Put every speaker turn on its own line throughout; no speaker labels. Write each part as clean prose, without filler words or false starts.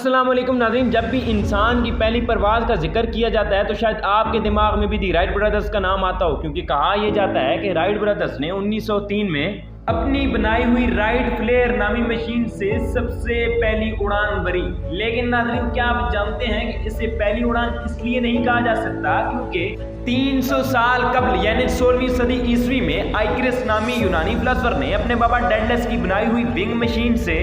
अस्सलाम वालेकुम नाज़रीन, जब भी इंसान की पहली परवाज़ का जिक्र किया जाता है तो शायद आपके दिमाग में भी दी राइट ब्रदर्स का नाम आता हो, क्योंकि कहा यह जाता है कि राइट ब्रदर्स ने 1903 में अपनी बनाई हुई राइट फ्लेयर नामी मशीन से सबसे पहली उड़ान भरी। लेकिन नाज़रीन, क्या आप जानते हैं कि इसे पहली उड़ान इसलिए नहीं कहा जा सकता क्योंकि 300 साल कबल यानी 16वीं सदी ईस्वी में आइक्रिस नामी यूनानी फिलोसफर ने अपने बाबा डेडलस की बनाई हुई विंग मशीन से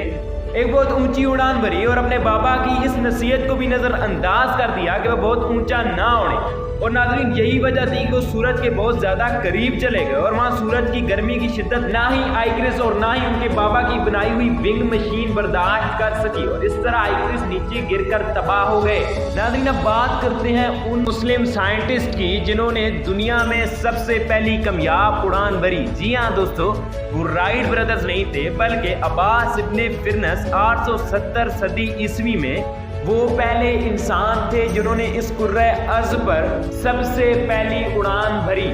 एक बहुत ऊंची उड़ान भरी और अपने बाबा की इस नसीहत को भी नजरअंदाज कर दिया कि वह बहुत ऊंचा ना उड़े। और नाज़रीन, यही वजह थी कि वो सूरज के बहुत ज्यादा करीब चले गए और वहां सूरज की गर्मी की शिद्दत ना ही आइक्रिस और ना ही उनके बाबा की बनाई हुई विंग मशीन बर्दाश्त कर सकी और इस तरह आइक्रिस नीचे गिरकर तबाह हो गए। नाज़रीन, अब बात करते हैं उन मुस्लिम साइंटिस्ट की जिन्होंने दुनिया में सबसे पहली कामयाब उड़ान भरी। जी हाँ दोस्तों, वो राइट ब्रदर्स नहीं थे बल्कि अब्बास इब्ने फिरनस 870 सदी ईस्वी में वो पहले इंसान थे जिन्होंने इस कुर्रे अर्ज पर सबसे पहली उड़ान भरी।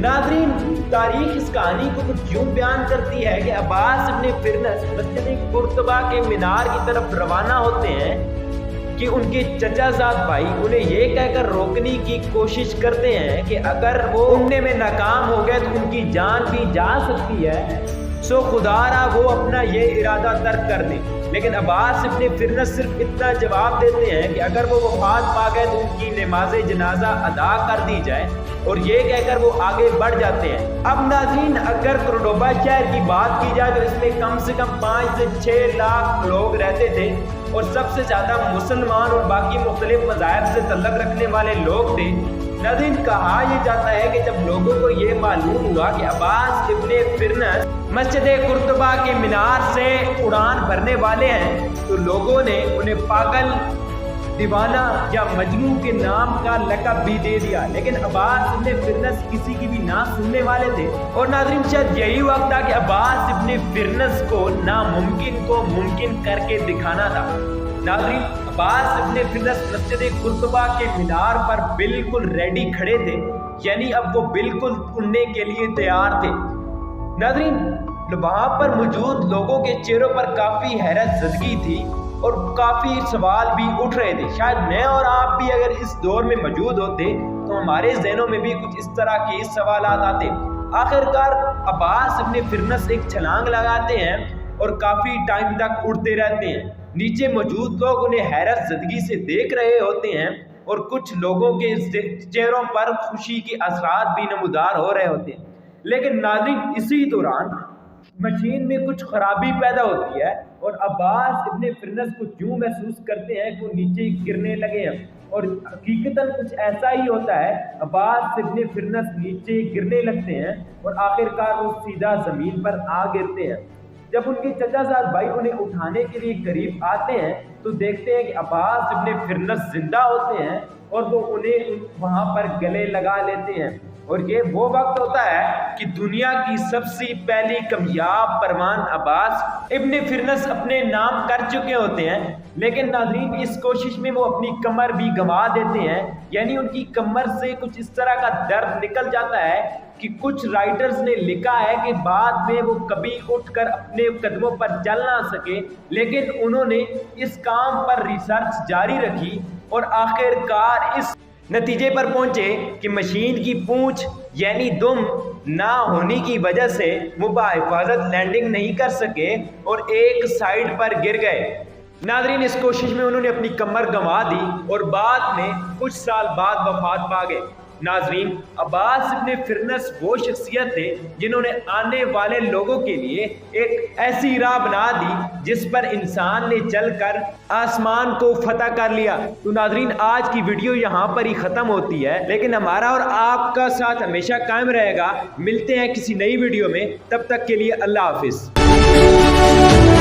नाज़रीन, तारीख इस कहानी को कुछ यूं बयान करती है कि अब्बास इब्ने फिरनस मस्जिद कुर्तबा के मीनार की तरफ रवाना होते हैं कि उनके चचाजाद भाई उन्हें ये कहकर रोकने की कोशिश करते हैं कि अगर वो उड़ने में नाकाम हो गए तो उनकी जान भी जा सकती है, सो खुदारा वो अपना ये इरादा तर्क कर दें। लेकिन अब्बास इब्ने फिरनस सिर्फ इतना जवाब देते हैं कि अगर वो वफात पा गए तो उनकी नमाज जनाजा अदा कर दी जाए और ये कहकर वो आगे बढ़ जाते हैं। अब नाज़रीन, अगर कोर्डोबा शहर की बात की जाए तो इसमें कम से कम 5 से 6 लाख लोग रहते थे और सबसे ज़्यादा मुसलमान और बाकी मुख्तलिफ मज़ाहब से तल्लुक़ रखने वाले लोग थे। नाज़रीन, कहा यह जाता है कि जब लोगों को ये मालूम हुआ कि अब्बास इब्ने फिरनस मस्जिद कुर्तबा के मीनार से उड़ान भरने वाले हैं तो लोगों ने उन्हें पागल, दीवाना या मजनू के नाम का लक़ब भी दे दिया। लेकिन अब्बास इब्ने फिरनस किसी की भी ना सुनने वाले थे और नाज़रीन, शायद यही वक्त था कि अब्बास इब्ने फिरनस को नामुमकिन को मुमकिन करके दिखाना था। नाज़रीन, अब्बास इब्ने फिरनस मस्जिद कुर्तबा के मीनार पर बिल्कुल रेडी खड़े थे, यानी अब वो बिल्कुल उड़ने के लिए तैयार थे। नाज़रीन, वहाँ पर मौजूद लोगों के चेहरों पर काफ़ी हैरत ज़दगी थी और काफ़ी सवाल भी उठ रहे थे। शायद मैं और आप भी अगर इस दौर में मौजूद होते तो हमारे जहनों में भी कुछ इस तरह के सवाल आते। आखिरकार अब्बास इब्ने फिरनस एक छलांग लगाते हैं और काफ़ी टाइम तक उड़ते रहते हैं। नीचे मौजूद लोग उन्हें हैरत ज़दगी से देख रहे होते हैं और कुछ लोगों के चेहरों पर खुशी के असरात भी नमूदार हो रहे होते हैं। लेकिन नाज़रीन, इसी दौरान मशीन में कुछ खराबी पैदा होती है और अब्बास इब्ने फिरनस को यूं महसूस करते हैं कि वो नीचे गिरने लगे हैं और हकीकतन कुछ ऐसा ही होता है। अब्बास इब्ने फिरनस नीचे गिरने लगते हैं और आखिरकार वो सीधा ज़मीन पर आ गिरते हैं। जब उनके चचाजाद भाई उन्हें उठाने के लिए करीब आते हैं तो देखते हैं कि अब्बास इब्ने फिरनस जिंदा होते हैं और वो उन्हें वहां पर गले लगा लेते हैं। और ये वो वक्त होता है कि दुनिया की सबसे पहली कामयाब परवान अब्बास इब्ने फिरनस अपने नाम कर चुके होते हैं। लेकिन नाज़रीन, इस कोशिश में वो अपनी कमर भी गंवा देते हैं, यानी उनकी कमर से कुछ इस तरह का दर्द निकल जाता है कि कुछ राइटर्स ने लिखा है कि बाद में वो कभी उठकर अपने कदमों पर चल ना सके। लेकिन उन्होंने इस काम पर रिसर्च जारी रखी और आखिरकार इस नतीजे पर पहुंचे कि मशीन की पूंछ यानी दुम ना होने की वजह से वो बाहिफाजत लैंडिंग नहीं कर सके और एक साइड पर गिर गए। नाज़रीन, इस कोशिश में उन्होंने अपनी कमर गंवा दी और बाद में कुछ साल बाद वफात पा गए। नाज़रीन, अब्बास इब्ने फिरनस वो शख्सियत थे जिन्होंने आने वाले लोगों के लिए एक ऐसी राह बना दी जिस पर इंसान ने चलकर आसमान को फतह कर लिया। तो नाज़रीन, आज की वीडियो यहाँ पर ही ख़त्म होती है, लेकिन हमारा और आपका साथ हमेशा कायम रहेगा। मिलते हैं किसी नई वीडियो में, तब तक के लिए अल्लाह हाफिज़।